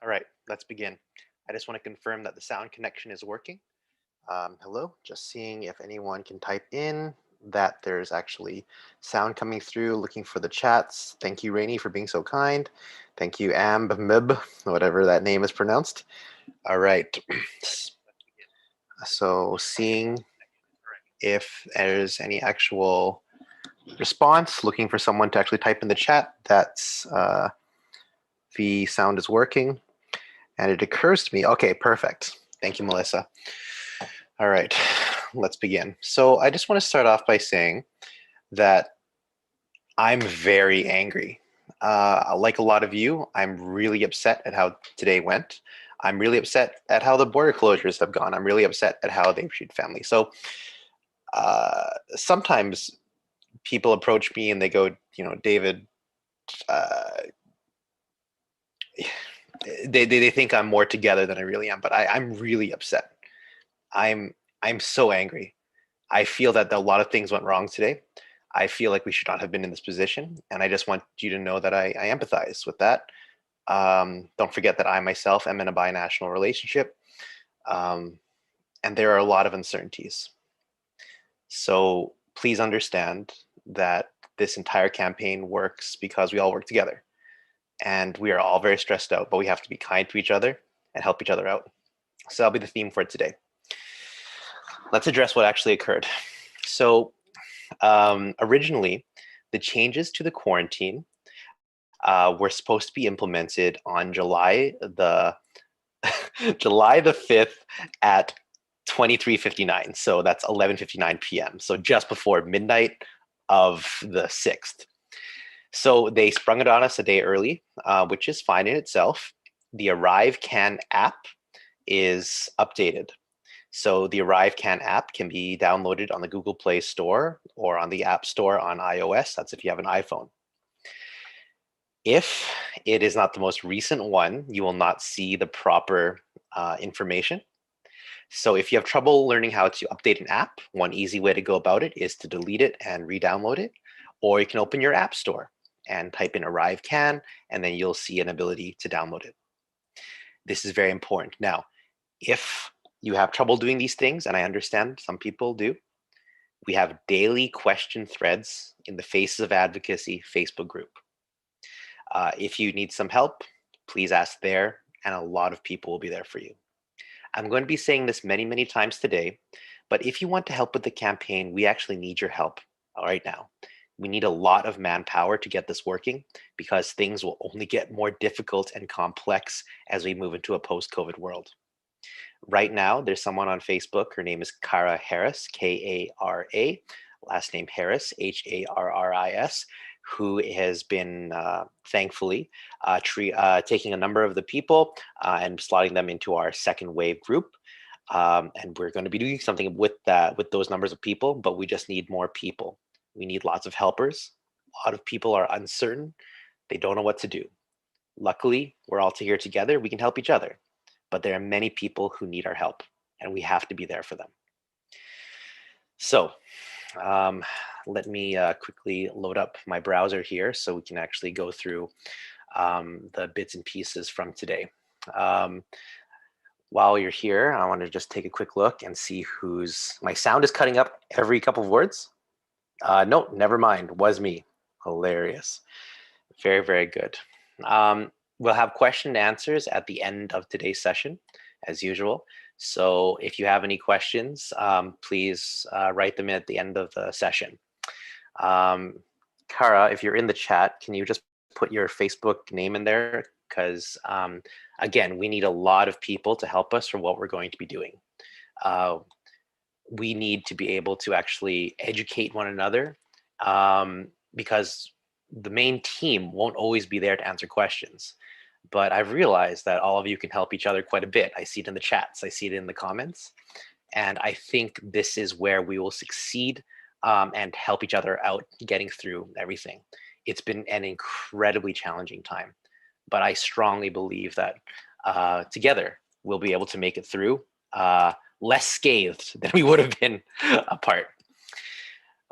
All right, let's begin. I just want to confirm that the sound connection is working. Hello, just seeing if anyone can type in that there's actually sound coming through, looking for the chats. Thank you, Rainey, for being so kind. Thank you, Mib, whatever that name is pronounced. All right, so seeing if there's any actual response, looking for someone to actually type in the chat that's the sound is working. And it occurs to me, okay, perfect. Thank you, Melissa. All right, let's begin. So I just want to start off by saying that I'm very angry. Like a lot of you, I'm really upset at how today went. I'm really upset at how the border closures have gone. I'm really upset at how they treat families. So sometimes people approach me and they go, David, uh, they think I'm more together than I really am, but I'm really upset. I'm so angry. I feel that a lot of things went wrong today. I feel like we should not have been in this position, and I just want you to know that I empathize with that. Don't forget that I myself am in a binational relationship, um, and there are a lot of uncertainties. So please understand that this entire campaign works because we all work together, and we are all very stressed out, but we have to be kind to each other and help each other out. So that'll be the theme for today. Let's address what actually occurred. So originally, the changes to the quarantine were supposed to be implemented on July the July the 5th at 23:59. So that's 11:59 p.m. So just before midnight of the 6th. So they sprung it on us a day early, which is fine in itself. The ArriveCAN app is updated. So the ArriveCAN app can be downloaded on the Google Play Store or on the App Store on iOS. That's if you have an iPhone. If it is not the most recent one, you will not see the proper information. So if you have trouble learning how to update an app, one easy way to go about it is to delete it and re-download it. Or you can open your App Store and type in ArriveCAN, and then you'll see an ability to download it. This is very important. Now, if you have trouble doing these things, and I understand some people do, we have daily question threads in the Faces of Advocacy Facebook group. If you need some help, please ask there, and a lot of people will be there for you. I'm going to be saying this many, many times today, but if you want to help with the campaign, we actually need your help right now. We need a lot of manpower to get this working because things will only get more difficult and complex as we move into a post-COVID world. Right now, there's someone on Facebook. Her name is Kara Harris, Kara, last name Harris, Harris, who has been, thankfully, taking a number of the people and slotting them into our second wave group. And we're going to be doing something with those numbers of people, but we just need more people. We need lots of helpers. A lot of people are uncertain. They don't know what to do. Luckily, we're all here together. We can help each other. But there are many people who need our help, and we have to be there for them. So let me quickly load up my browser here so we can actually go through the bits and pieces from today. While you're here, I want to just take a quick look and see my sound is cutting up every couple of words. No, never mind, was me. Hilarious. Very, very good. We'll have question and answers at the end of today's session, as usual. So if you have any questions, please write them in at the end of the session. Kara, if you're in the chat, can you just put your Facebook name in there? Because, again, we need a lot of people to help us for what we're going to be doing. We need to be able to actually educate one another because the main team won't always be there to answer questions. But I've realized that all of you can help each other quite a bit. I see it in the chats. I see it in the comments. And I think this is where we will succeed and help each other out getting through everything. It's been an incredibly challenging time. But I strongly believe that together we'll be able to make it through less scathed than we would have been apart.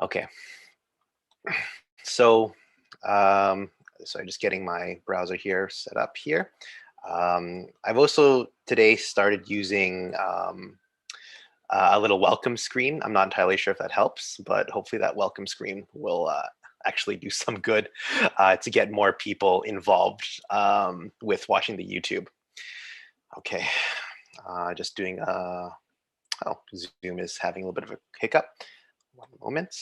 Okay. So, sorry, just getting my browser here set up here. I've also today started using a little welcome screen. I'm not entirely sure if that helps, but hopefully that welcome screen will actually do some good to get more people involved with watching the YouTube. Okay, just doing, oh, Zoom is having a little bit of a hiccup. One moment.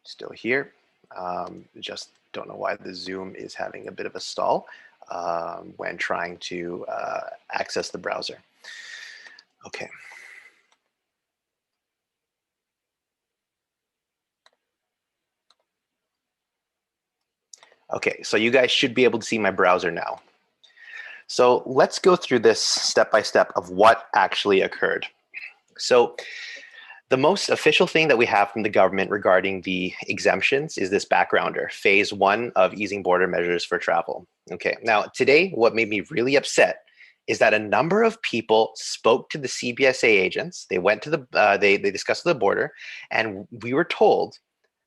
Still here. Just don't know why the Zoom is having a bit of a stall when trying to access the browser. Okay. Okay, so you guys should be able to see my browser now. So let's go through this step by step of what actually occurred. So the most official thing that we have from the government regarding the exemptions is this backgrounder, phase 1 of easing border measures for travel. Okay, now today, what made me really upset is that a number of people spoke to the CBSA agents. They went to the, they discussed the border, and we were told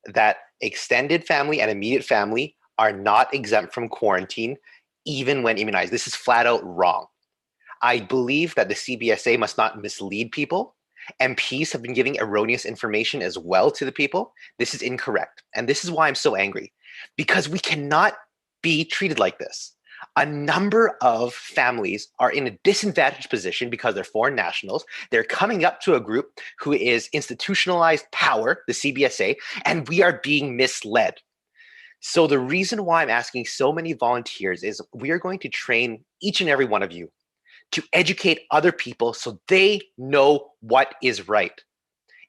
that extended family and immediate family are not exempt from quarantine, even when immunized. This is flat out wrong. I believe that the CBSA must not mislead people. MPs have been giving erroneous information as well to the people. This is incorrect. And this is why I'm so angry, because we cannot be treated like this. A number of families are in a disadvantaged position because they're foreign nationals. They're coming up to a group who is institutionalized power, the CBSA, and we are being misled. So the reason why I'm asking so many volunteers is we are going to train each and every one of you to educate other people so they know what is right.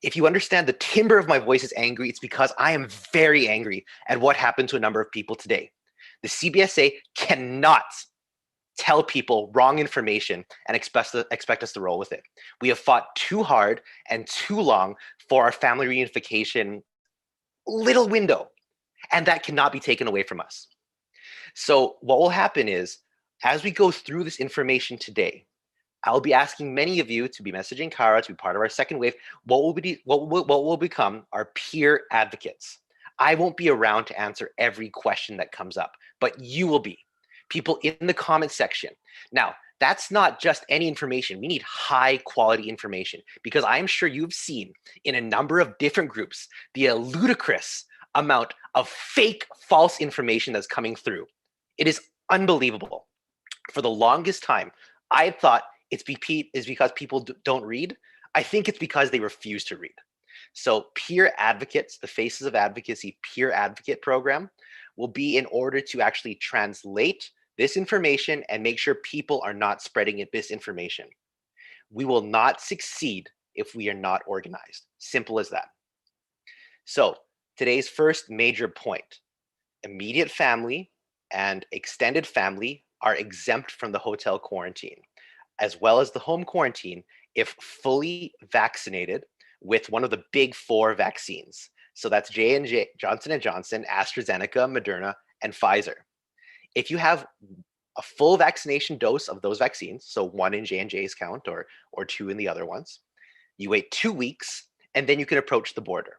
If you understand the timbre of my voice is angry, it's because I am very angry at what happened to a number of people today. The CBSA cannot tell people wrong information and expect us to roll with it. We have fought too hard and too long for our family reunification little window, and that cannot be taken away from us. So what will happen is, as we go through this information today, I'll be asking many of you to be messaging Kara to be part of our second wave. What will become our peer advocates? I won't be around to answer every question that comes up, but you will be. People in the comment section. Now, that's not just any information. We need high quality information, because I'm sure you've seen in a number of different groups the ludicrous amount of fake, false information that's coming through. It is unbelievable. For the longest time, I thought it's because people don't read. I think it's because they refuse to read. So peer advocates, the Faces of Advocacy peer advocate program, will be in order to actually translate this information and make sure people are not spreading misinformation. We will not succeed if we are not organized. Simple as that. So today's first major point: immediate family and extended family are exempt from the hotel quarantine, as well as the home quarantine, if fully vaccinated with one of the big 4 vaccines. So that's J&J, Johnson & Johnson, AstraZeneca, Moderna, and Pfizer. If you have a full vaccination dose of those vaccines, so 1 in J&J's count or 2 in the other ones, you wait 2 weeks, and then you can approach the border.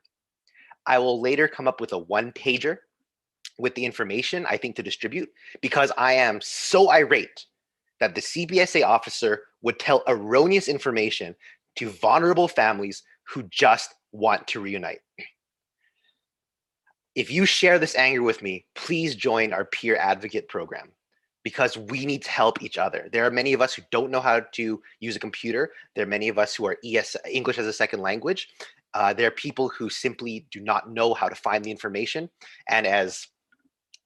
I will later come up with a 1-pager with the information I think to distribute, because I am so irate that the CBSA officer would tell erroneous information to vulnerable families who just want to reunite. If you share this anger with me, please join our peer advocate program, because we need to help each other. There are many of us who don't know how to use a computer. There are many of us who are English as a second language. There are people who simply do not know how to find the information. And as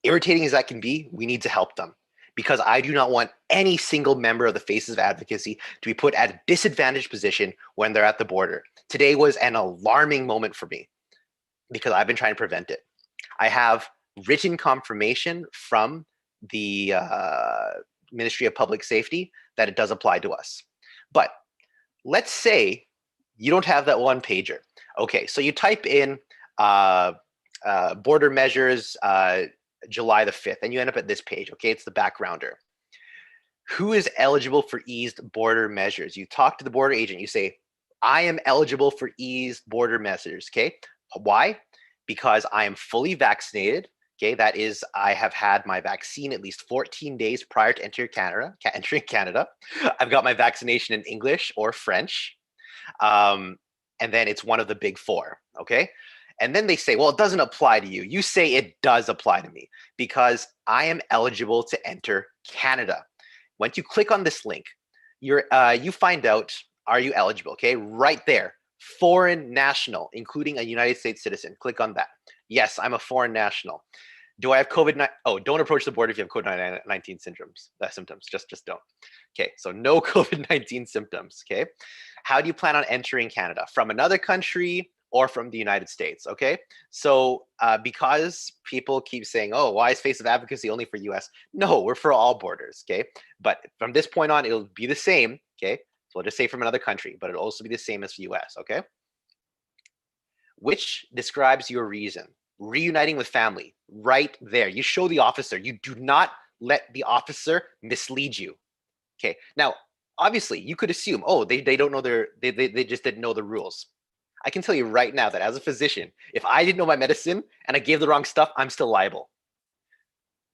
irritating as that can be, we need to help them, because I do not want any single member of the Faces of Advocacy to be put at a disadvantaged position when they're at the border. Today was an alarming moment for me, because I've been trying to prevent it. I have written confirmation from the Ministry of Public Safety that it does apply to us. But let's say you don't have that 1-pager. Okay, so you type in border measures July the 5th, and you end up at this page. Okay, it's the backgrounder. Who is eligible for eased border measures? You talk to the border agent, you say, I am eligible for eased border measures, okay? Why? Because I am fully vaccinated, okay? That is, I have had my vaccine at least 14 days prior to entering Canada. I've got my vaccination in English or French. And then it's one of the big four, okay? And then they say, well, it doesn't apply to you. You say it does apply to me because I am eligible to enter Canada. Once you click on this link, you find out, are you eligible? Okay, right there, foreign national, including a United States citizen. Click on that. Yes, I'm a foreign national. Do I have COVID-19? Oh, don't approach the border if you have COVID-19 symptoms. Just don't. Okay, so no COVID-19 symptoms. Okay, how do you plan on entering Canada? From another country or from the United States? Okay, so because people keep saying, oh, why is Face of Advocacy only for US? No, we're for all borders. Okay, but from this point on, it'll be the same. Okay, so we'll just say from another country, but it'll also be the same as US. Okay, which describes your reason. Reuniting with family, right there. You show the officer. You do not let the officer mislead you. Okay. Now, obviously, you could assume, oh, they don't know they just didn't know the rules. I can tell you right now that as a physician, if I didn't know my medicine and I gave the wrong stuff, I'm still liable.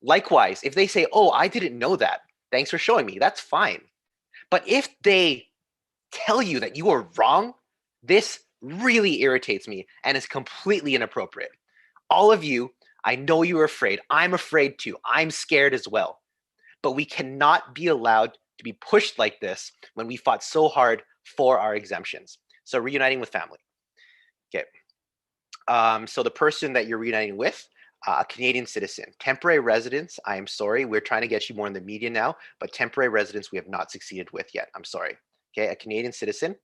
Likewise, if they say, oh, I didn't know that, thanks for showing me, that's fine. But if they tell you that you are wrong, this really irritates me and is completely inappropriate. All of you, I know you're afraid. I'm afraid too. I'm scared as well. But we cannot be allowed to be pushed like this when we fought so hard for our exemptions. So reuniting with family. Okay. So the person that you're reuniting with, a Canadian citizen. Temporary residents, I am sorry. We're trying to get you more in the media now, but temporary residents we have not succeeded with yet. I'm sorry. Okay, a Canadian citizen.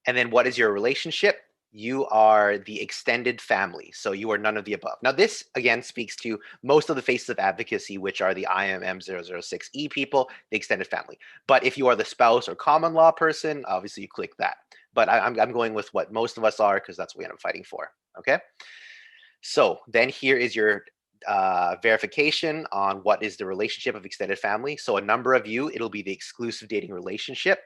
And then what is your relationship? You are the extended family. So you are none of the above. Now, this again speaks to most of the faces of advocacy, which are the IMM006E people, the extended family. But if you are the spouse or common law person, obviously you click that. But I'm going with what most of us are because that's what we end up fighting for. Okay. So then here is your verification on what is the relationship of extended family. So a number of you, it'll be the exclusive dating relationship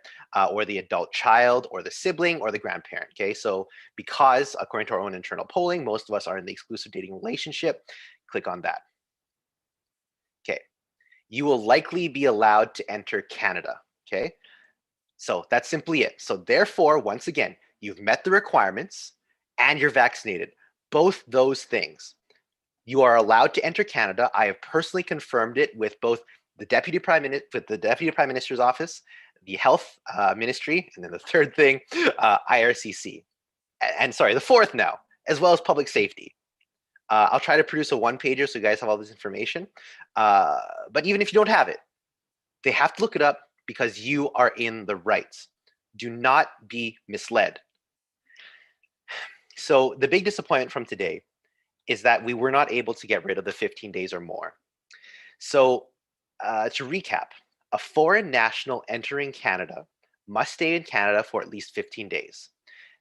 or the adult child or the sibling or the grandparent. Okay, so because according to our own internal polling, most of us are in the exclusive dating relationship, click on that. Okay, you will likely be allowed to enter Canada. Okay, so that's simply it. So therefore, once again, you've met the requirements and you're vaccinated. Both those things. You are allowed to enter Canada. I have personally confirmed it with both the Deputy Prime Minister's office, the Health Ministry, and then the third thing, IRCC. And sorry, the fourth now, as well as Public Safety. I'll try to produce a one-pager so you guys have all this information. But even if you don't have it, they have to look it up because you are in the rights. Do not be misled. So the big disappointment from today is that we were not able to get rid of the 15 days or more. So to recap, a foreign national entering Canada must stay in Canada for at least 15 days.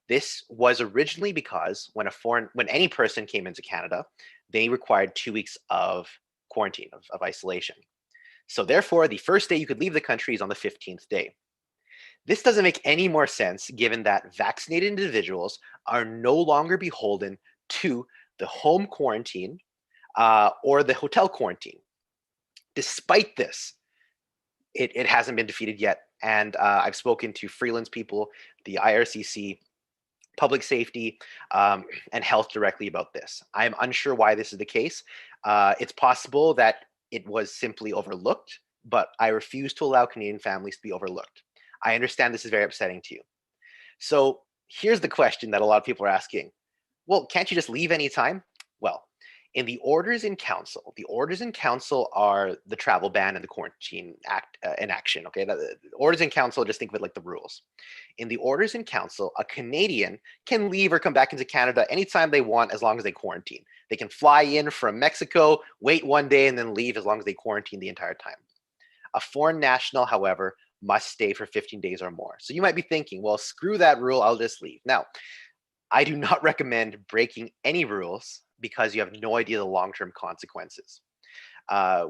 This was originally because when any person came into Canada, they required 2 weeks of quarantine, of isolation. So therefore, the first day you could leave the country is on the 15th day. This doesn't make any more sense given that vaccinated individuals are no longer beholden to the home quarantine or the hotel quarantine. Despite this, it hasn't been defeated yet. And I've spoken to freelance people, the IRCC, Public Safety, and Health directly about this. I'm unsure why this is the case. It's possible that it was simply overlooked, but I refuse to allow Canadian families to be overlooked. I understand this is very upsetting to you. So here's the question that a lot of people are asking. Well, can't you just leave anytime? Well, in the orders in council, the orders in council are the travel ban and the quarantine act in action. Okay, the orders in council, just think of it like the rules. In the orders in council, a Canadian can leave or come back into Canada anytime they want as long as they quarantine. They can fly in from Mexico, wait one day, and then leave as long as they quarantine the entire time. A foreign national, however, must stay for 15 days or more. So you might be thinking, well, screw that rule, I'll just leave. Now, I do not recommend breaking any rules because you have no idea the long-term consequences.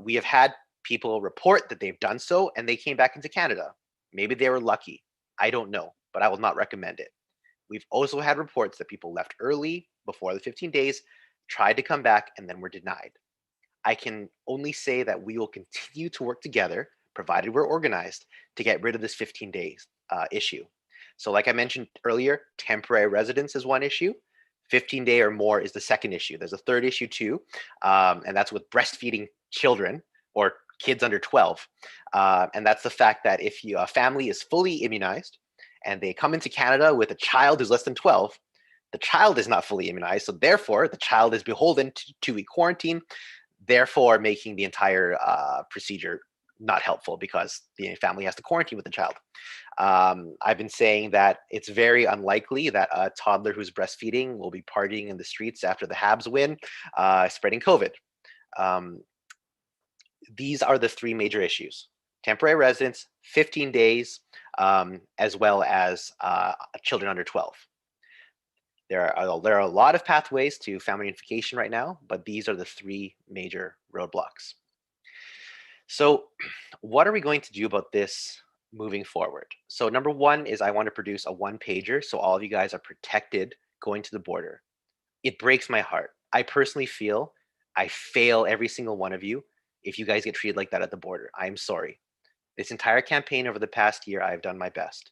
We have had People report that they've done so and they came back into Canada. Maybe they were lucky. I don't know, but I will not recommend it. We've also had reports that people left early before the 15 days, tried to come back, and then were denied. I can only say that we will continue to work together, provided we're organized, to get rid of this 15 days issue. So like I mentioned earlier, temporary residence is one issue. 15-day or more is the second issue. There's a third issue too, and that's with breastfeeding children or kids under 12. And that's the fact that if a family is fully immunized and they come into Canada with a child who's less than 12, the child is not fully immunized. So therefore, the child is beholden to 2-week quarantine, therefore making the entire procedure not helpful because the family has to quarantine with the child. I've been saying that it's very unlikely that a toddler who's breastfeeding will be partying in the streets after the Habs win, spreading COVID. These are the three major issues: temporary residence, 15 days, as well as children under 12. There are a lot of pathways to family reunification right now, but these are the three major roadblocks. So what are we going to do about this moving forward? So number one is I want to produce a one-pager so all of you guys are protected going to the border. It breaks my heart. I personally feel I fail every single one of you if you guys get treated like that at the border. I'm sorry. This entire campaign over the past year, I've done my best.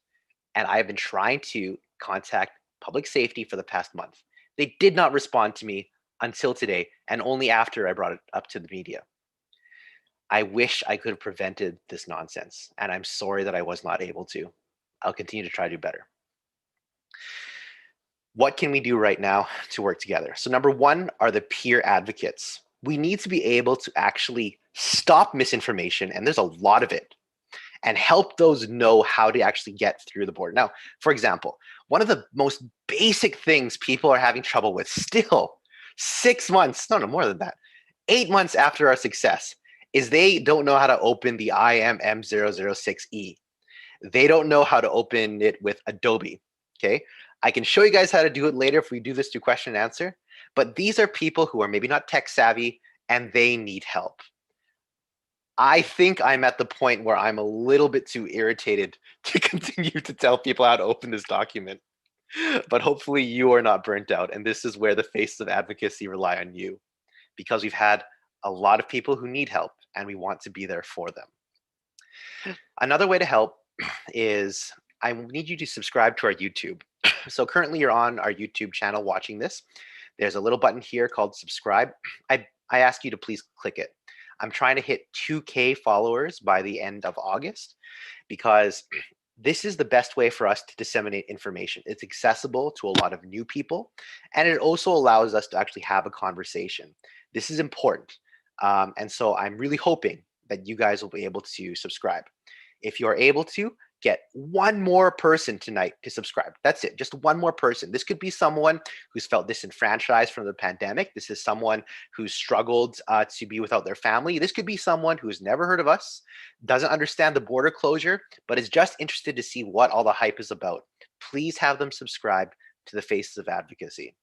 And I've been trying to contact public safety for the past month. They did not respond to me until today, and only after I brought it up to the media. I wish I could have prevented this nonsense, and I'm sorry that I was not able to. I'll continue to try to do better. What can we do right now to work together? So number one are the peer advocates. We need to be able to actually stop misinformation, and there's a lot of it, and help those know how to actually get through the border. Now, for example, one of the most basic things people are having trouble with still 6 months, no, more than that, 8 months after our success, is they don't know how to open the IMM006E. They don't know how to open it with Adobe, okay? I can show you guys how to do it later if we do this through question and answer, but these are people who are maybe not tech savvy and they need help. I think I'm at the point where I'm a little bit too irritated to continue to tell people how to open this document, but hopefully you are not burnt out, and this is where the faces of advocacy rely on you, because we've had a lot of people who need help and we want to be there for them. Another way to help is I need you to subscribe to our YouTube. So currently you're on our YouTube channel watching this. There's a little button here called subscribe. I ask you to please click it. I'm trying to hit 2K followers by the end of August because this is the best way for us to disseminate information. It's accessible to a lot of new people, and it also allows us to actually have a conversation. This is important. And so I'm really hoping that you guys will be able to subscribe. If you are able to, get one more person tonight to subscribe. That's it, just one more person. This could be someone who's felt disenfranchised from the pandemic. This is someone who's struggled to be without their family. This could be someone who's never heard of us, doesn't understand the border closure, but is just interested to see what all the hype is about. Please have them subscribe to the Faces of Advocacy.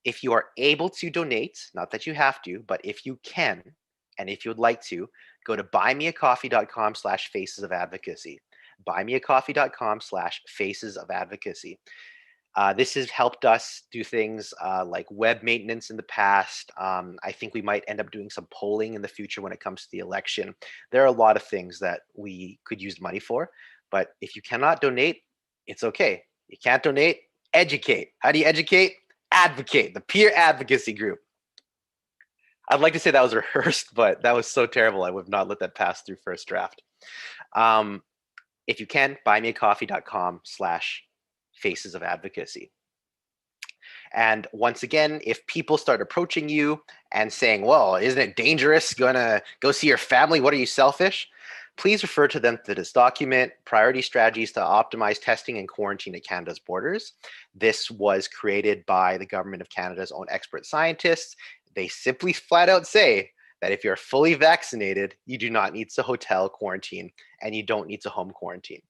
If you are able to donate, not that you have to, but if you can, and if you would like to, go to buymeacoffee.com/faces of advocacy. Buymeacoffee.com/faces of advocacy. This has helped us do things like web maintenance in the past. I think we might end up doing some polling in the future when it comes to the election. There are a lot of things that we could use money for, but if you cannot donate, it's okay. You can't donate, educate. How do you educate? Advocate, the peer advocacy group. I'd like to say that was rehearsed, but that was so terrible. I would not let that pass through first draft. If you can, buymeacoffee.com/faces of advocacy. And once again, if people start approaching you and saying, well, isn't it dangerous? Gonna go see your family? What, are you selfish? Please refer to them to this document, Priority Strategies to Optimize Testing and Quarantine at Canada's Borders. This was created by the Government of Canada's own expert scientists. They simply flat out say that if you're fully vaccinated, you do not need to hotel quarantine and you don't need to home quarantine.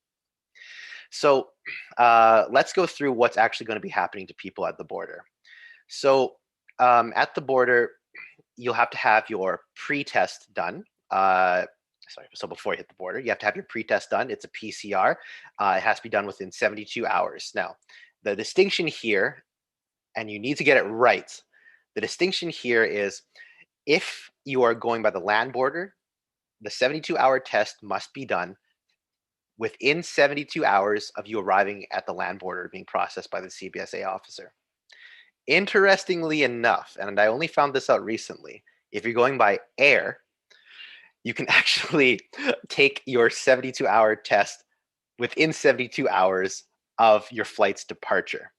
So let's go through what's actually going to be happening to people at the border. So at the border, you'll have to have your pre-test done sorry, so before you hit the border, you have to have your pre-test done. It's a PCR. It has to be done within 72 hours. Now, the distinction here, and you need to get it right, the distinction here is if you are going by the land border, the 72-hour test must be done within 72 hours of you arriving at the land border being processed by the CBSA officer. Interestingly enough, and I only found this out recently, if you're going by air, you can actually take your 72-hour test within 72 hours of your flight's departure.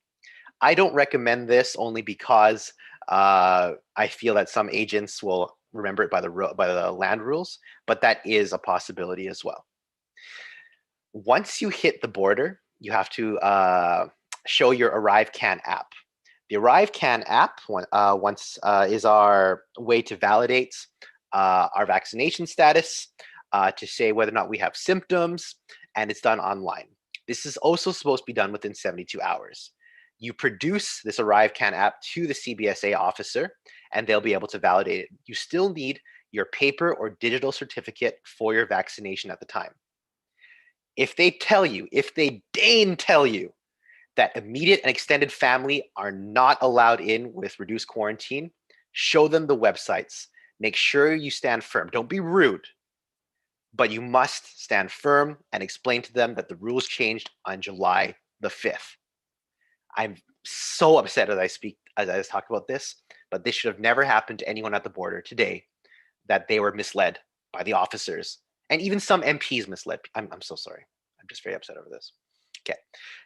I don't recommend this only because I feel that some agents will remember it by the land rules, but that is a possibility as well. Once you hit the border, you have to show your ArriveCAN app. The ArriveCAN app is our way to validate our vaccination status, to say whether or not we have symptoms, and it's done online. This is also supposed to be done within 72 hours. You produce this ArriveCAN app to the CBSA officer, and they'll be able to validate it. You still need your paper or digital certificate for your vaccination at the time. If they deign tell you that immediate and extended family are not allowed in with reduced quarantine, show them the websites. Make sure you stand firm. Don't be rude, but you must stand firm and explain to them that the rules changed on July the 5th. I'm so upset as I talk about this, but this should have never happened to anyone at the border today, that they were misled by the officers, and even some MPs misled. I'm so sorry. I'm just very upset over this. Okay,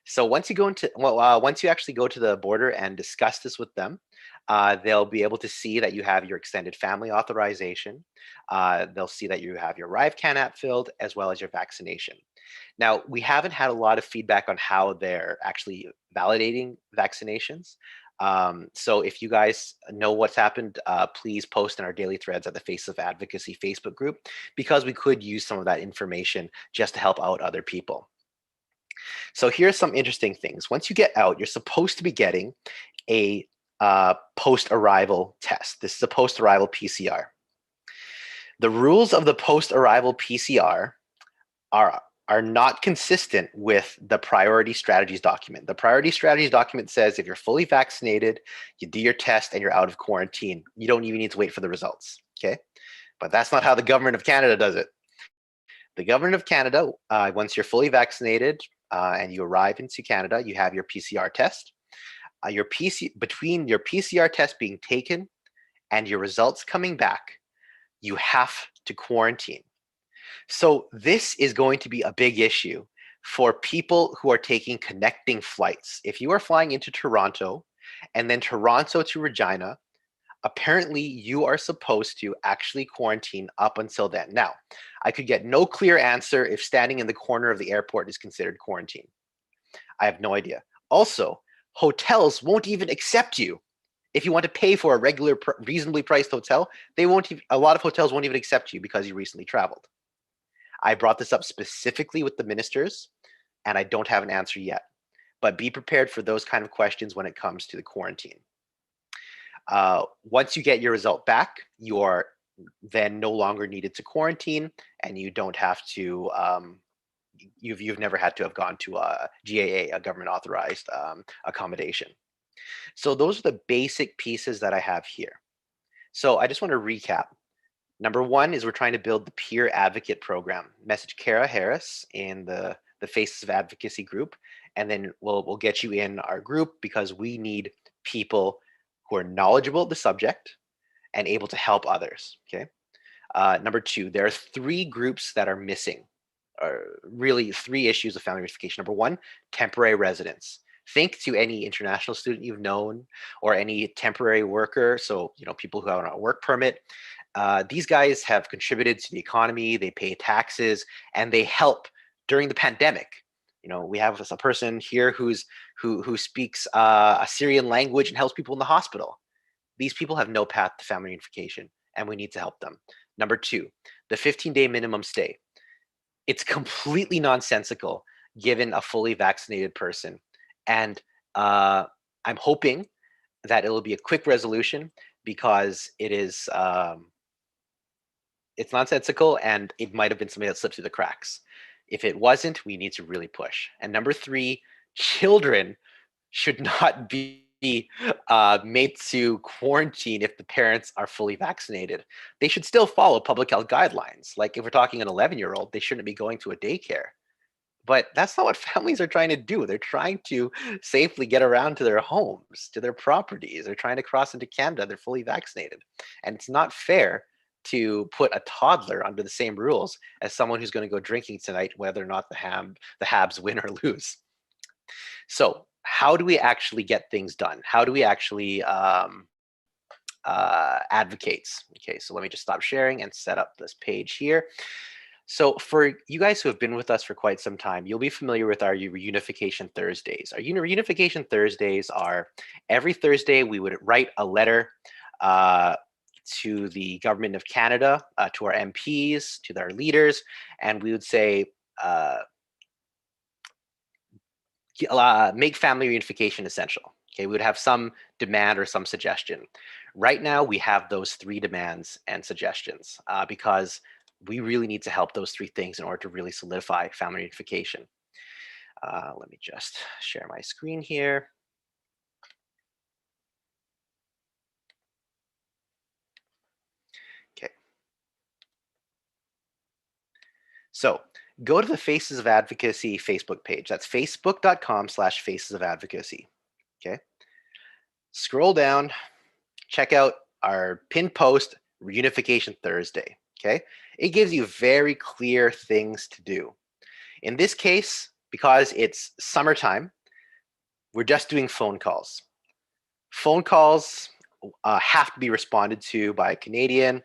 so once you actually go to the border and discuss this with them, they'll be able to see that you have your extended family authorization. They'll see that you have your ArriveCAN app filled, as well as your vaccination. Now, we haven't had a lot of feedback on how they're actually validating vaccinations. So if you guys know what's happened, please post in our daily threads at the Face of Advocacy Facebook group, because we could use some of that information just to help out other people. So here's some interesting things. Once you get out, you're supposed to be getting a post-arrival test. This is a post-arrival PCR. The rules of the post-arrival PCR are not consistent with the priority strategies document. The priority strategies document says if you're fully vaccinated, you do your test and you're out of quarantine. You don't even need to wait for the results, okay? But that's not how the government of Canada does it. The government of Canada, once you're fully vaccinated and you arrive into Canada, you have your PCR test. Between your PCR test being taken and your results coming back, you have to quarantine. So this is going to be a big issue for people who are taking connecting flights. If you are flying into Toronto and then Toronto to Regina, apparently you are supposed to actually quarantine up until then. Now, I could get no clear answer if standing in the corner of the airport is considered quarantine. I have no idea. Also, hotels won't even accept you. If you want to pay for a regular, reasonably priced hotel, a lot of hotels won't even accept you because you recently traveled. I brought this up specifically with the ministers, and I don't have an answer yet. But be prepared for those kind of questions when it comes to the quarantine. Once you get your result back, you are then no longer needed to quarantine, and you don't have to. You've never had to have gone to a GAA, a government authorized accommodation. So those are the basic pieces that I have here. So I just want to recap. Number one is we're trying to build the peer advocate program. Message Kara Harris in the Faces of Advocacy group, and then we'll get you in our group, because we need people who are knowledgeable of the subject and able to help others. Okay. Number two, there are three groups that are missing, or really three issues of family reunification. Number one, temporary residence. Think to any international student you've known, or any temporary worker. So, people who have a work permit. These guys have contributed to the economy. They pay taxes, and they help during the pandemic. We have a person here who speaks a Syrian language and helps people in the hospital. These people have no path to family reunification, and we need to help them. Number two, the 15-day minimum stay. It's completely nonsensical given a fully vaccinated person. And I'm hoping that it will be a quick resolution, because it is it's nonsensical, and it might have been something that slipped through the cracks. If it wasn't, we need to really push. And number three, children should not be made to quarantine if the parents are fully vaccinated. They should still follow public health guidelines. Like if we're talking an 11-year-old, they shouldn't be going to a daycare. But that's not what families are trying to do. They're trying to safely get around to their homes, to their properties. They're trying to cross into Canada. They're fully vaccinated. And it's not fair to put a toddler under the same rules as someone who's going to go drinking tonight, whether or not the Habs win or lose. So how do we actually get things done? How do we actually advocate? Okay, so let me just stop sharing and set up this page here. So for you guys who have been with us for quite some time, you'll be familiar with our Reunification Thursdays. Our Reunification Thursdays are every Thursday we would write a letter to the government of Canada, to our MPs, to their leaders, and we would say, make family reunification essential. Okay, we would have some demand or some suggestion. Right now, we have those three demands and suggestions because we really need to help those three things in order to really solidify family reunification. Let me just share my screen here. Okay. So go to the Faces of Advocacy Facebook page. That's facebook.com/Faces of Advocacy. Okay. Scroll down, check out our pinned post, Reunification Thursday. Okay. It gives you very clear things to do. In this case, because it's summertime, we're just doing phone calls. Phone calls have to be responded to by a Canadian.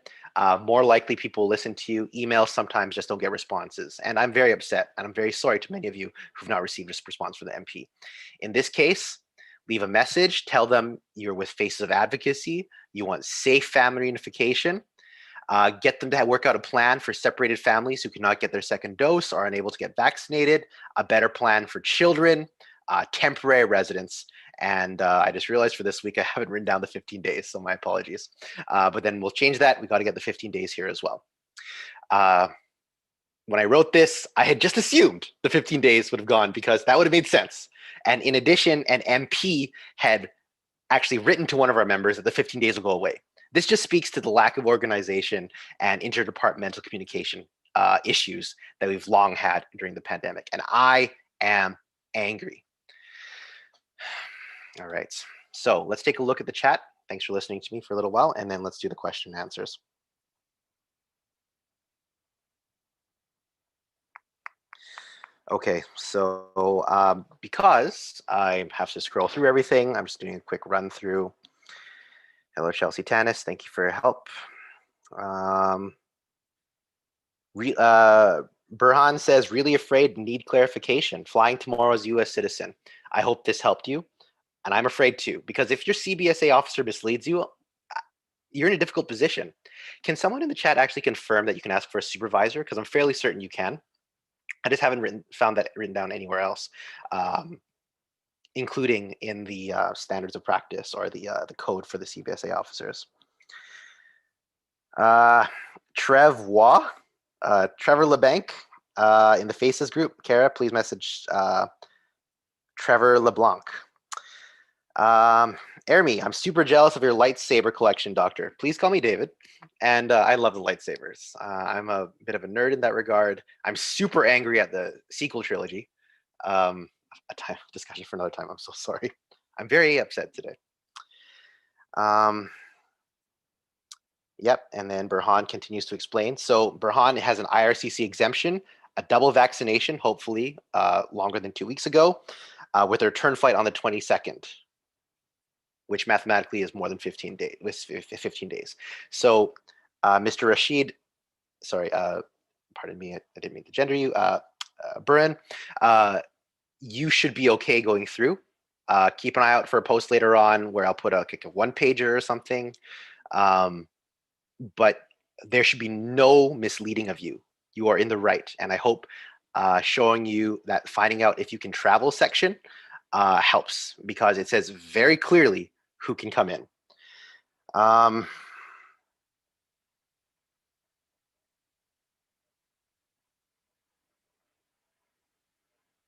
More likely people listen to you. Emails sometimes just don't get responses. And I'm very upset, and I'm very sorry to many of you who've not received a response from the MP. In this case, leave a message, tell them you're with Faces of Advocacy, you want safe family reunification, get them to work out a plan for separated families who cannot get their second dose or are unable to get vaccinated, a better plan for children, temporary residents. And I just realized for this week I haven't written down the 15 days, so my apologies. But then we'll change that. We got to get the 15 days here as well. When I wrote this, I had just assumed the 15 days would have gone because that would have made sense. And in addition, an MP had actually written to one of our members that the 15 days will go away. This just speaks to the lack of organization and interdepartmental communication issues that we've long had during the pandemic. And I am angry. All right, so let's take a look at the chat. Thanks for listening to me for a little while, and then let's do the question and answers. Okay, so because I have to scroll through everything, I'm just doing a quick run through. Hello, Chelsea Tanis. Thank you for your help. Burhan says, really afraid, need clarification. Flying tomorrow as U.S. citizen. I hope this helped you. And I'm afraid too, because if your CBSA officer misleads you, you're in a difficult position. Can someone in the chat actually confirm that you can ask for a supervisor? Because I'm fairly certain you can. I just haven't found that written down anywhere else, including in the standards of practice or the code for the CBSA officers. Trevor LeBanc in the Faces group. Kara, please message Trevor LeBlanc. Ermi, I'm super jealous of your lightsaber collection, Doctor. Please call me David. And I love the lightsabers. I'm a bit of a nerd in that regard. I'm super angry at the sequel trilogy. A discussion for another time. I'm so sorry. I'm very upset today. Yep, and then Burhan continues to explain. So Burhan has an IRCC exemption, a double vaccination, hopefully longer than 2 weeks ago, with a return flight on the 22nd. Which mathematically is more than 15 days. So, Mr. Rashid, sorry, pardon me, I didn't mean to gender you. Buran, you should be okay going through. Keep an eye out for a post later on where I'll put a one pager or something. But there should be no misleading of you. You are in the right, and I hope showing you that finding out if you can travel section helps, because it says very clearly who can come in.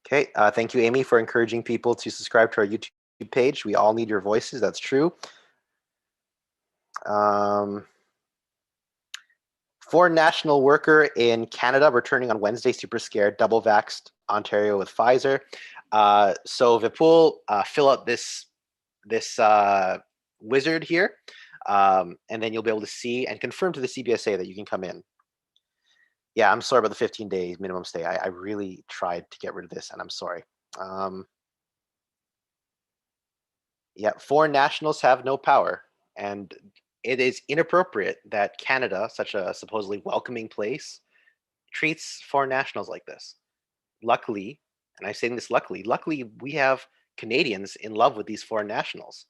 Okay, thank you, Amy, for encouraging people to subscribe to our YouTube page. We all need your voices. That's true. Foreign national worker in Canada returning on Wednesday, super scared, double vaxxed Ontario with Pfizer. So Vipul, fill out this wizard here, and then you'll be able to see and confirm to the CBSA that you can come in. Yeah, I'm sorry about the 15 days minimum stay. I really tried to get rid of this, and I'm sorry. Yeah, foreign nationals have no power, and it is inappropriate that Canada, such a supposedly welcoming place, treats foreign nationals like this. Luckily, and I'm saying this luckily we have Canadians in love with these foreign nationals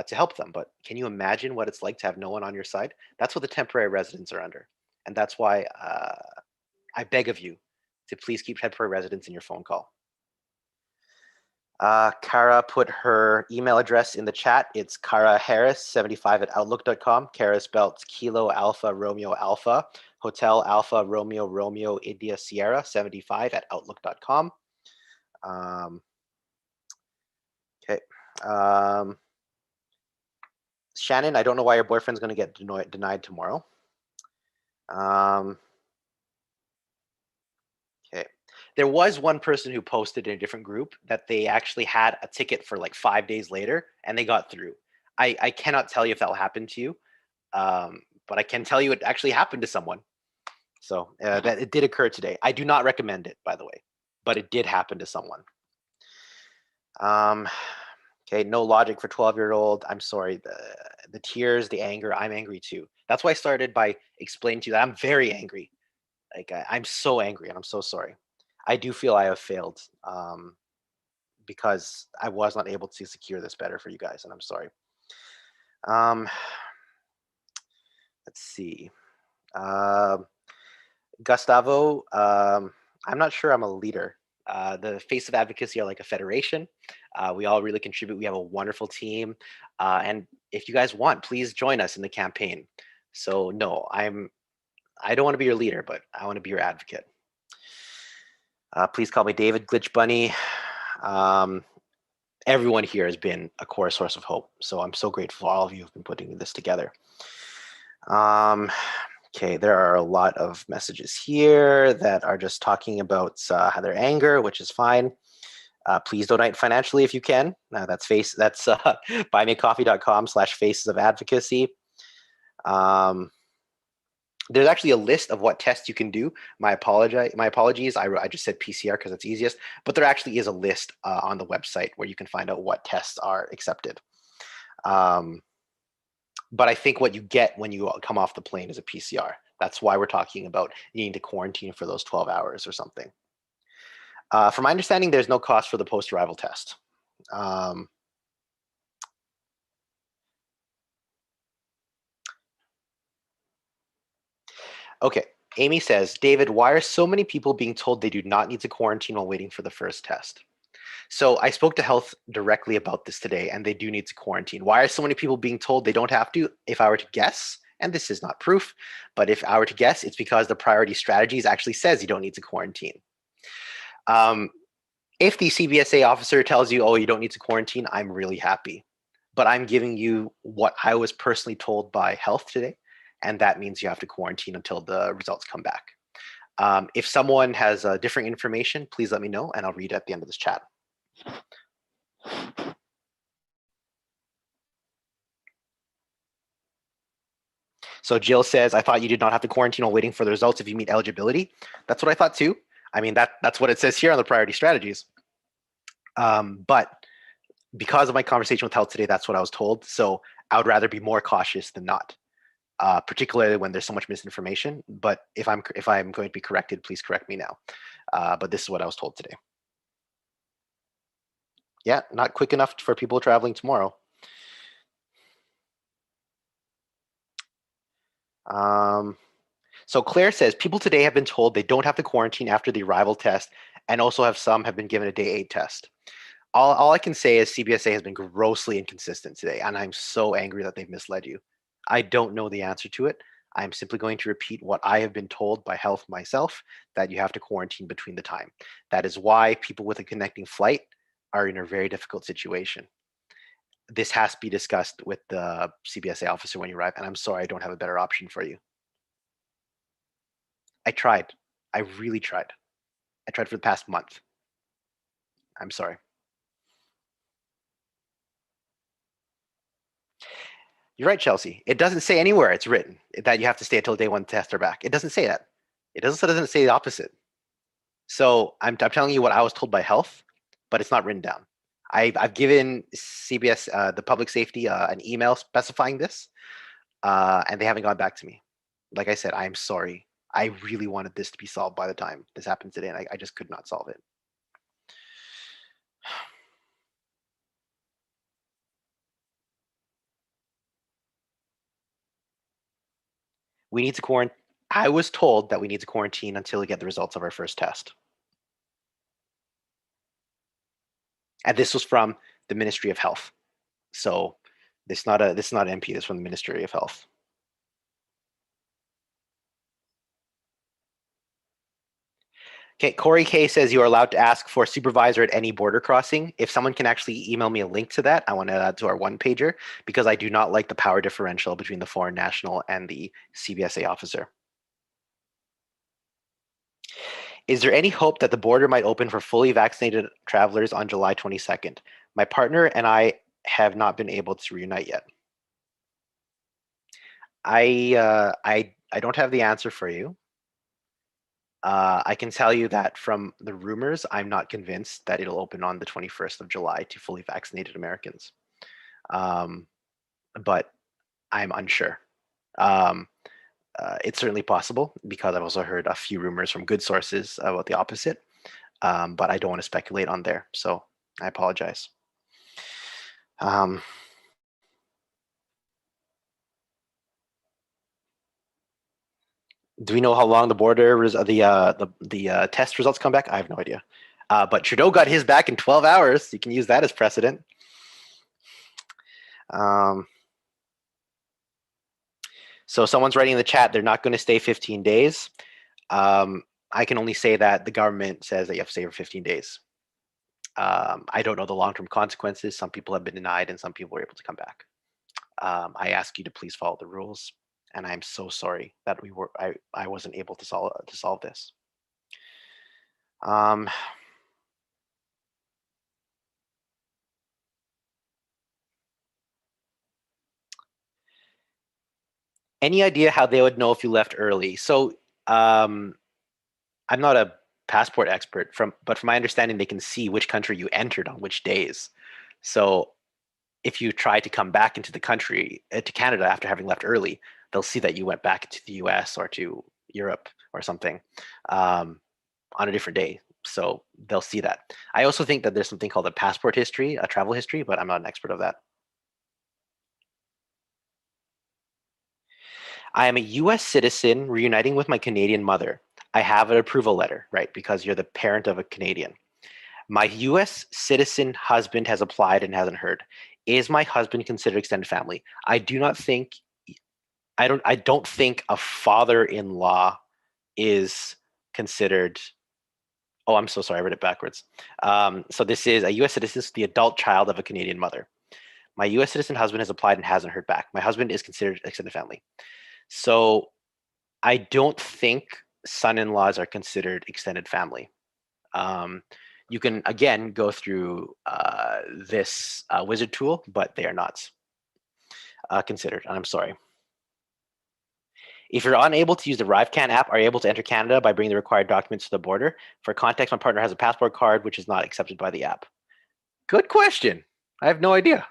to help them. But can you imagine what it's like to have no one on your side? That's what the temporary residents are under. And that's why I beg of you to please keep temporary residents in your phone call. Kara put her email address in the chat. It's karaharris75@outlook.com. Kara spelled Kilo Alpha Romeo Alpha Hotel Alpha Romeo Romeo India Sierra 75@outlook.com. Okay. Shannon, I don't know why your boyfriend's going to get denied tomorrow. Okay. There was one person who posted in a different group that they actually had a ticket for like 5 days later and they got through. I cannot tell you if that'll happen to you, but I can tell you it actually happened to someone. So that it did occur today. I do not recommend it, by the way, but it did happen to someone. Okay, no logic for 12-year-old. I'm sorry, the tears, the anger, I'm angry too. That's why I started by explaining to you that I'm very angry. Like I'm so angry and I'm so sorry. I do feel I have failed because I was not able to secure this better for you guys, and I'm sorry. Let's see. Gustavo, I'm not sure I'm a leader. The Face of Advocacy are like a federation. We all really contribute. We have a wonderful team. And if you guys want, please join us in the campaign. So no, I don't want to be your leader, but I want to be your advocate. Please call me David Glitch Bunny. Everyone here has been a core source of hope. So I'm so grateful for all of you who've been putting this together. Okay, there are a lot of messages here that are just talking about their anger, which is fine. Please donate financially if you can. That's buymeacoffee.com/faces of advocacy. There's actually a list of what tests you can do. My apologies. I just said PCR because it's easiest, but there actually is a list on the website where you can find out what tests are accepted. But I think what you get when you come off the plane is a PCR. That's why we're talking about needing to quarantine for those 12 hours or something. From my understanding, there's no cost for the post-arrival test. Okay, Amy says, David, why are so many people being told they do not need to quarantine while waiting for the first test? So I spoke to health directly about this today, and they do need to quarantine. Why are so many people being told they don't have to? If I were to guess, and this is not proof, but if I were to guess, it's because the priority strategies actually says you don't need to quarantine. If the CBSA officer tells you, oh, you don't need to quarantine, I'm really happy. But I'm giving you what I was personally told by health today, and that means you have to quarantine until the results come back. If someone has different information, please let me know, and I'll read it at the end of this chat. So Jill says, I thought you did not have to quarantine while waiting for the results if you meet eligibility. That's what I thought too. I mean, that's what it says here on the priority strategies. But because of my conversation with health today, that's what I was told. So I would rather be more cautious than not, particularly when there's so much misinformation. But if I'm going to be corrected, please correct me now. But this is what I was told today. Yeah, not quick enough for people traveling tomorrow. So Claire says, people today have been told they don't have to quarantine after the arrival test, and also have been given a day 8 test. All I can say is CBSA has been grossly inconsistent today, and I'm so angry that they've misled you. I don't know the answer to it. I'm simply going to repeat what I have been told by health myself, that you have to quarantine between the time. That is why people with a connecting flight are in a very difficult situation. This has to be discussed with the CBSA officer when you arrive, and I'm sorry I don't have a better option for you. I tried. I really tried. I tried for the past month. I'm sorry. You're right, Chelsea. It doesn't say anywhere it's written that you have to stay until day one tests are back. It doesn't say that. It doesn't say the opposite. So I'm telling you what I was told by health, but it's not written down. I've given CBS, the public safety, an email specifying this, and they haven't gone back to me. Like I said, I'm sorry. I really wanted this to be solved by the time this happened today, and I just could not solve it. We need to quarantine. I was told that we need to quarantine until we get the results of our first test. And this was from the Ministry of Health. So this is not MP, this is from the Ministry of Health. Okay, Corey K says you are allowed to ask for a supervisor at any border crossing. If someone can actually email me a link to that, I want to add that to our one pager because I do not like the power differential between the foreign national and the CBSA officer. Is there any hope that the border might open for fully vaccinated travelers on July 22nd? My partner and I have not been able to reunite yet. I don't have the answer for you. I can tell you that from the rumors, I'm not convinced that it'll open on the 21st of July to fully vaccinated Americans. But I'm unsure. It's certainly possible because I've also heard a few rumors from good sources about the opposite. But I don't want to speculate on there, so I apologize. Do we know how long the border the test results come back? I have no idea. But Trudeau got his back in 12 hours. You can use that as precedent. So someone's writing in the chat, they're not going to stay 15 days. I can only say that the government says that you have to stay for 15 days. I don't know the long-term consequences. Some people have been denied and some people were able to come back. I ask you to please follow the rules. And I'm so sorry that I wasn't able to solve this. Any idea how they would know if you left early? So I'm not a passport expert, but from my understanding, they can see which country you entered on which days. So if you try to come back into the country, to Canada after having left early, they'll see that you went back to the US or to Europe or something on a different day. So they'll see that. I also think that there's something called a passport history, a travel history, but I'm not an expert of that. I am a US citizen reuniting with my Canadian mother. I have an approval letter, right? Because you're the parent of a Canadian. My US citizen husband has applied and hasn't heard. Is my husband considered extended family? I don't think a father-in-law is considered. Oh, I'm so sorry, I read it backwards. So this is a US citizen, the adult child of a Canadian mother. My US citizen husband has applied and hasn't heard back. My husband is considered extended family. So I don't think son-in-laws are considered extended family. You can, again, go through this wizard tool, but they are not considered, and I'm sorry. If you're unable to use the ArriveCAN app, are you able to enter Canada by bringing the required documents to the border? For context, my partner has a passport card, which is not accepted by the app. Good question. I have no idea.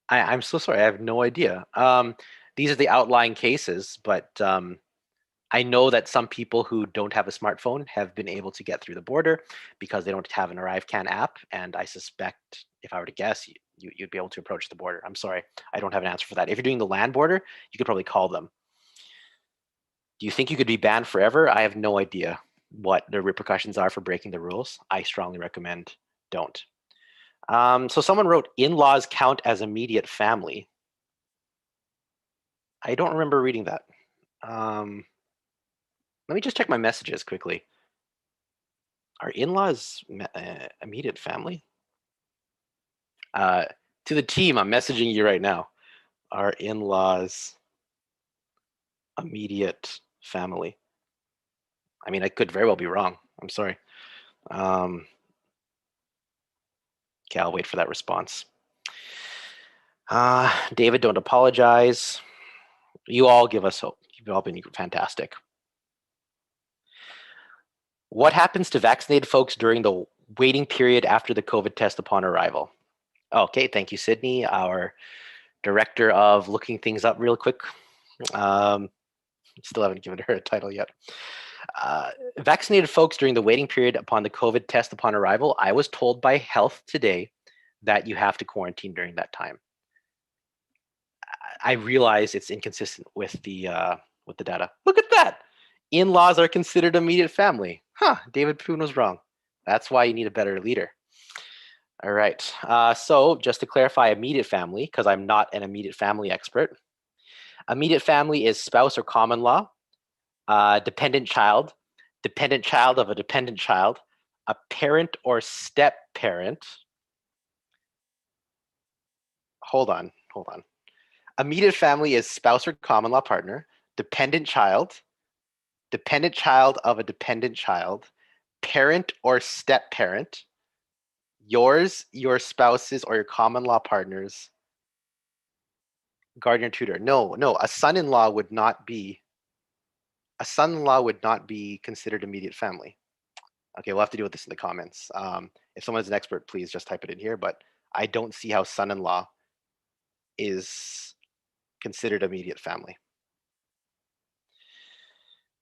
I'm so sorry. I have no idea. These are the outlying cases, but I know that some people who don't have a smartphone have been able to get through the border because they don't have an ArriveCAN app. And I suspect, if I were to guess, you'd be able to approach the border. I'm sorry. I don't have an answer for that. If you're doing the land border, you could probably call them. Do you think you could be banned forever? I have no idea what the repercussions are for breaking the rules. I strongly recommend don't. So someone wrote, in-laws count as immediate family. I don't remember reading that. Let me just check my messages quickly. Are in-laws immediate family? To the team, I'm messaging you right now. Are in-laws immediate family? I mean, I could very well be wrong. I'm sorry. Okay, I'll wait for that response. David, don't apologize. You all give us hope. You've all been fantastic. What happens to vaccinated folks during the waiting period after the COVID test upon arrival? Okay, thank you, Sydney, our director of looking things up real quick. Still haven't given her a title yet. Vaccinated folks during the waiting period upon the COVID test upon arrival, I was told by Health today that you have to quarantine during that time. I realize it's inconsistent with the data. Look at that. In-laws are considered immediate family. Huh, David Poon was wrong. That's why you need a better leader. All right. So just to clarify immediate family, because I'm not an immediate family expert, immediate family is spouse or common law, dependent child of a dependent child, a parent or step parent. Hold on. Immediate family is spouse or common law partner, dependent child of a dependent child, parent or step parent, yours, your spouse's, or your common law partner's guardian or tutor. No, a son-in-law would not be considered immediate family. Okay, we'll have to deal with this in the comments. If someone's an expert, please just type it in here, but I don't see how son-in-law is considered immediate family.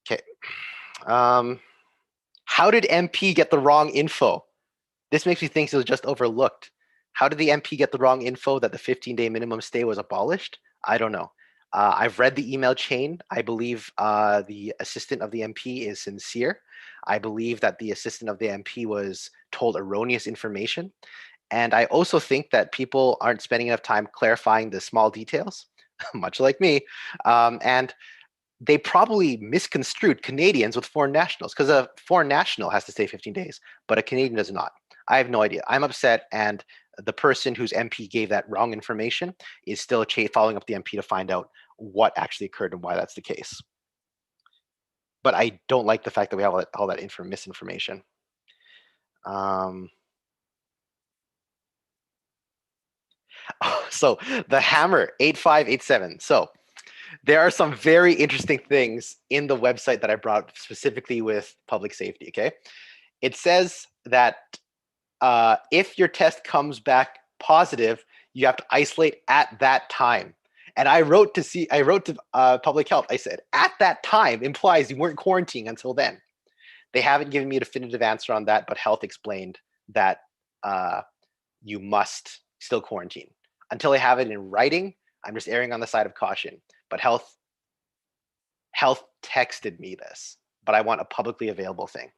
Okay. How did MP get the wrong info? This makes me think it was just overlooked. How did the MP get the wrong info that the 15-day minimum stay was abolished? I don't know. I've read the email chain. I believe the assistant of the MP is sincere. I believe that the assistant of the MP was told erroneous information. And I also think that people aren't spending enough time clarifying the small details, much like me. And they probably misconstrued Canadians with foreign nationals, because a foreign national has to stay 15 days, but a Canadian does not. I have no idea. I'm upset, and the person whose MP gave that wrong information is still following up the MP to find out what actually occurred and why that's the case. But I don't like the fact that we have all that misinformation. So the hammer 8587. So there are some very interesting things in the website that I brought specifically with public safety. Okay, it says that if your test comes back positive, you have to isolate at that time. And I wrote to public health. I said, at that time implies you weren't quarantining until then. They haven't given me a definitive answer on that, but health explained that you must still quarantine. Until I have it in writing, I'm just erring on the side of caution. But health texted me this, but I want a publicly available thing.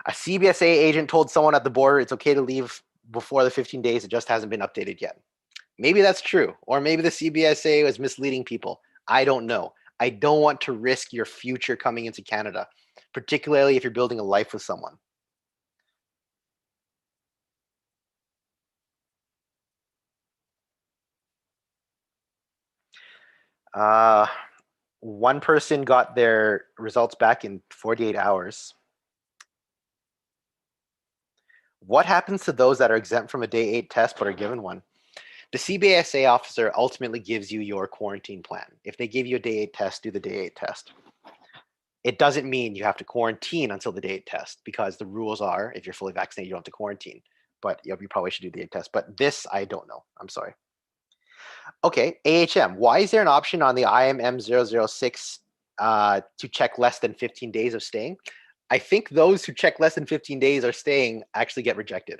A CBSA agent told someone at the border it's okay to leave before the 15 days. It just hasn't been updated yet. Maybe that's true. Or maybe the CBSA was misleading people. I don't know. I don't want to risk your future coming into Canada, particularly if you're building a life with someone. One person got their results back in 48 hours. What happens to those that are exempt from a day 8 test but are given one? The CBSA officer ultimately gives you your quarantine plan. If they give you a day 8 test, do the day 8 test. It doesn't mean you have to quarantine until the day 8 test, because the rules are, if you're fully vaccinated, you don't have to quarantine. But you probably should do the 8 test. But this, I don't know. I'm sorry. Okay, AHM. Why is there an option on the IMM 006 to check less than 15 days of staying? I think those who check less than 15 days are staying actually get rejected.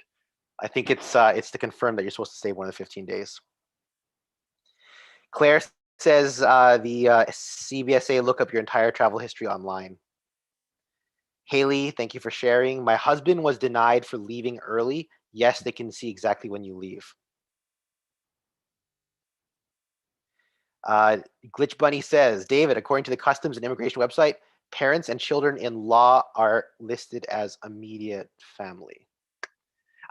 I think it's to confirm that you're supposed to stay more than 15 days. Claire says the CBSA look up your entire travel history online. Haley, thank you for sharing. My husband was denied for leaving early. Yes, they can see exactly when you leave. Glitch Bunny says, David, according to the Customs and Immigration website, parents and children-in-law are listed as immediate family.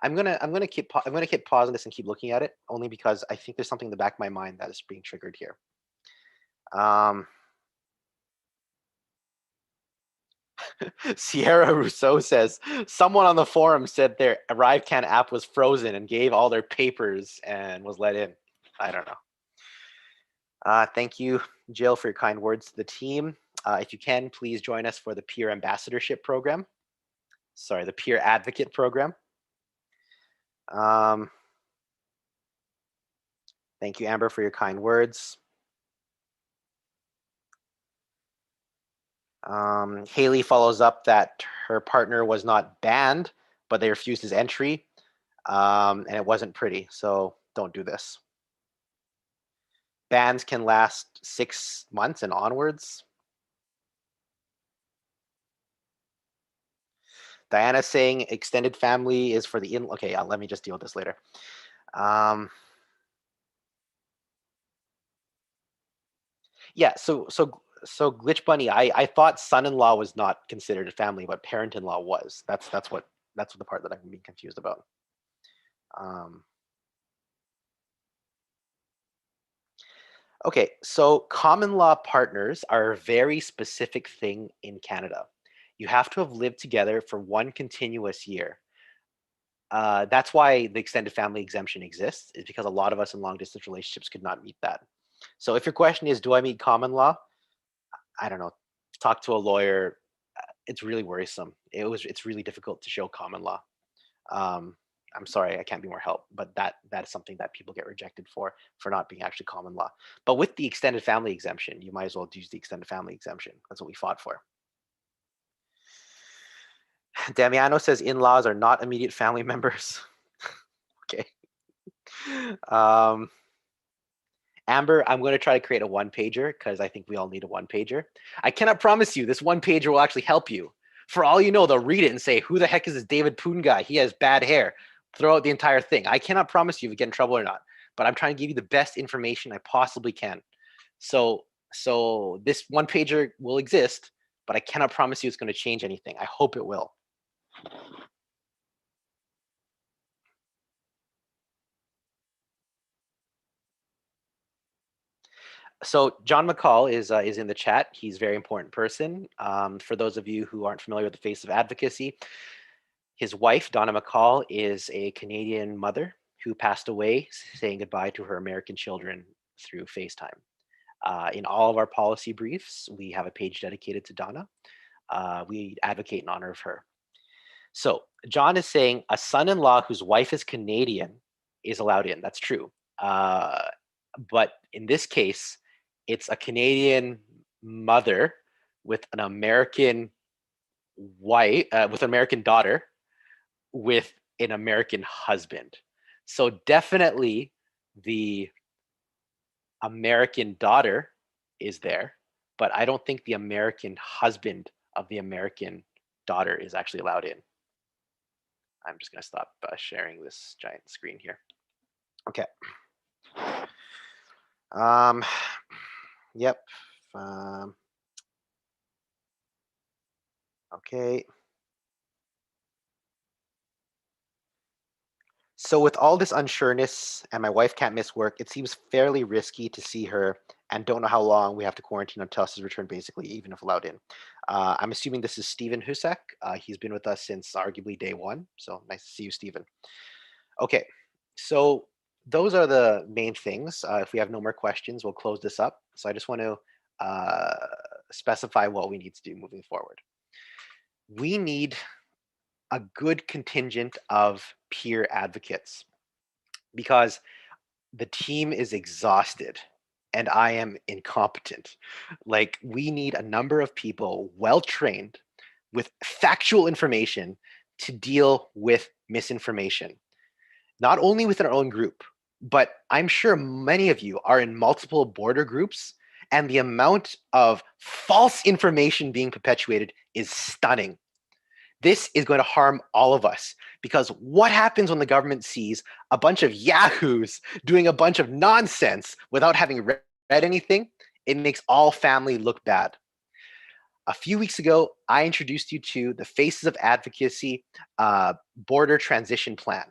I'm gonna keep pausing this and keep looking at it, only because I think there's something in the back of my mind that is being triggered here. Sierra Rousseau says, someone on the forum said their ArriveCAN app was frozen and gave all their papers and was let in. I don't know. Thank you, Jill, for your kind words to the team. If you can, please join us for the Peer Ambassadorship Program. Sorry, the Peer Advocate Program. Thank you, Amber, for your kind words. Haley follows up that her partner was not banned, but they refused his entry, and it wasn't pretty, so don't do this. Bans can last 6 months and onwards. Diana's saying extended family is for the in. Okay, let me just deal with this later. Yeah, so Glitch Bunny, I thought son-in-law was not considered a family, but parent-in-law was. That's what the part that I'm being confused about. Okay, so common law partners are a very specific thing in Canada. You have to have lived together for one continuous year. That's why the extended family exemption exists, is because a lot of us in long distance relationships could not meet that. So if your question is, do I meet common law? I don't know. Talk to a lawyer. It's really worrisome. It's really difficult to show common law. I'm sorry, I can't be more help, but that is something that people get rejected for not being actually common law. But with the extended family exemption, you might as well use the extended family exemption. That's what we fought for. Damiano says in-laws are not immediate family members. Okay. Amber, I'm going to try to create a one-pager because I think we all need a one-pager. I cannot promise you this one-pager will actually help you. For all you know, they'll read it and say, who the heck is this David Poon guy? He has bad hair. Throw out the entire thing. I cannot promise you if you get in trouble or not, but I'm trying to give you the best information I possibly can. So this one-pager will exist, but I cannot promise you it's going to change anything. I hope it will. So John McCall is in the chat. He's a very important person. For those of you who aren't familiar with the face of advocacy, his wife, Donna McCall, is a Canadian mother who passed away saying goodbye to her American children through FaceTime. In all of our policy briefs, we have a page dedicated to Donna. We advocate in honor of her. So John is saying a son-in-law whose wife is Canadian is allowed in. That's true. But in this case, it's a Canadian mother with an American wife, with an American daughter, with an American husband. So definitely the American daughter is there, but I don't think the American husband of the American daughter is actually allowed in. I'm just going to stop sharing this giant screen here. Okay. Yep. Okay. So with all this unsureness and my wife can't miss work, it seems fairly risky to see her and don't know how long we have to quarantine until his return, basically, even if allowed in. I'm assuming this is Stephen Husak. He's been with us since arguably day one. So nice to see you, Stephen. Okay, so those are the main things. If we have no more questions, we'll close this up. So I just want to specify what we need to do moving forward. We need a good contingent of peer advocates because the team is exhausted and I am incompetent. Like, we need a number of people well-trained with factual information to deal with misinformation, not only within our own group, but I'm sure many of you are in multiple border groups, and the amount of false information being perpetuated is stunning. This is going to harm all of us, because what happens when the government sees a bunch of yahoos doing a bunch of nonsense without having read anything, it makes all family look bad. A few weeks ago, I introduced you to the Faces of Advocacy border transition plan.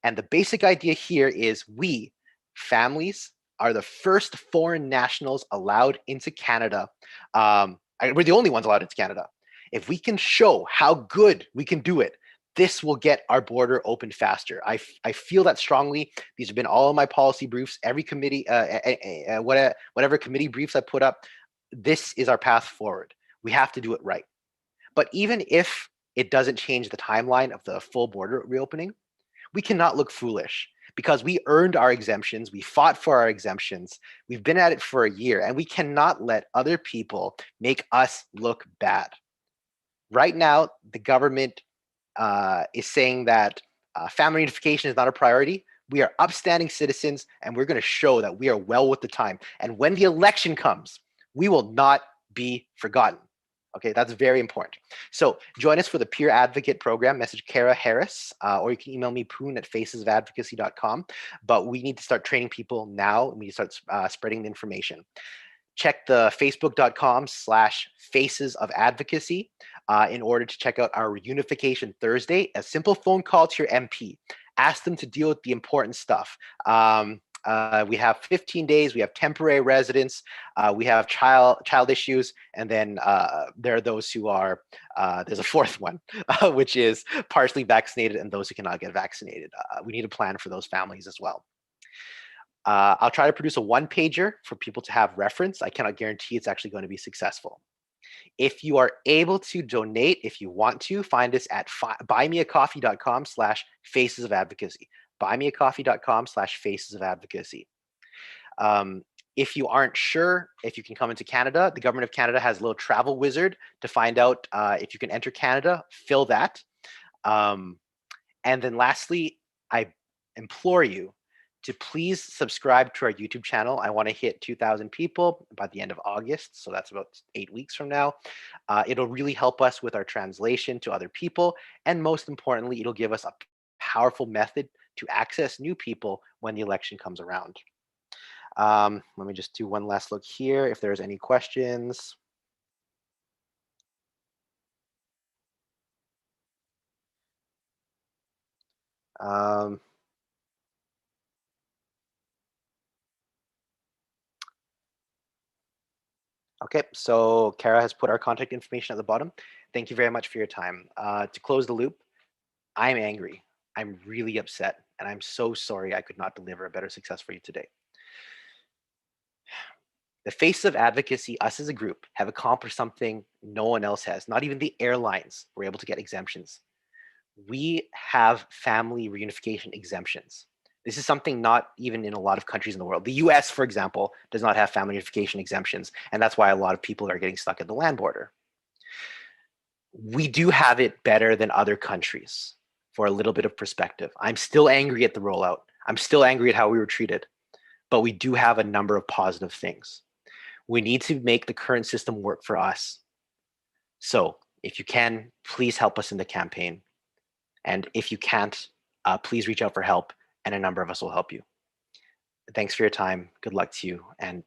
And the basic idea here is we, families, are the first foreign nationals allowed into Canada. We're the only ones allowed into Canada. If we can show how good we can do it, this will get our border open faster. I feel that strongly. These have been all of my policy briefs, every committee, whatever committee briefs I put up. This is our path forward. We have to do it right. But even if it doesn't change the timeline of the full border reopening, we cannot look foolish because we earned our exemptions. We fought for our exemptions. We've been at it for a year, and we cannot let other people make us look bad. Right now, the government is saying that family reunification is not a priority. We are upstanding citizens, and we're going to show that we are well with the time. And when the election comes, we will not be forgotten. Okay, that's very important. So join us for the Peer Advocate Program. Message Kara Harris, or you can email me, poon@facesofadvocacy.com. But we need to start training people now. We need to start spreading the information. Check the facebook.com/faces of advocacy in order to check out our Reunification Thursday, a simple phone call to your MP. Ask them to deal with the important stuff. We have 15 days, we have temporary residence, we have child issues, and then there are those who are, there's a fourth one, which is partially vaccinated and those who cannot get vaccinated. We need a plan for those families as well. I'll try to produce a one-pager for people to have reference. I cannot guarantee it's actually going to be successful. If you are able to donate, if you want to, find us at buymeacoffee.com/faces of advocacy. Buymeacoffee.com/faces of advocacy. If you aren't sure if you can come into Canada, the government of Canada has a little travel wizard to find out if you can enter Canada. Fill that. And then lastly, I implore you to please subscribe to our YouTube channel. I want to hit 2,000 people by the end of August, so that's about 8 weeks from now. It'll really help us with our translation to other people, and most importantly, it'll give us a powerful method to access new people when the election comes around. Let me just do one last look here if there's any questions. Okay, so Kara has put our contact information at the bottom. Thank you very much for your time. To close the loop, I'm angry. I'm really upset, and I'm so sorry I could not deliver a better success for you today. The Faces of Advocacy, us as a group, have accomplished something no one else has. Not even the airlines were able to get exemptions. We have family reunification exemptions. This is something not even in a lot of countries in the world. The US, for example, does not have family reunification exemptions, and that's why a lot of people are getting stuck at the land border. We do have it better than other countries for a little bit of perspective. I'm still angry at the rollout. I'm still angry at how we were treated, but we do have a number of positive things. We need to make the current system work for us. So if you can, please help us in the campaign. And if you can't, please reach out for help, and a number of us will help you. Thanks for your time. Good luck to you, and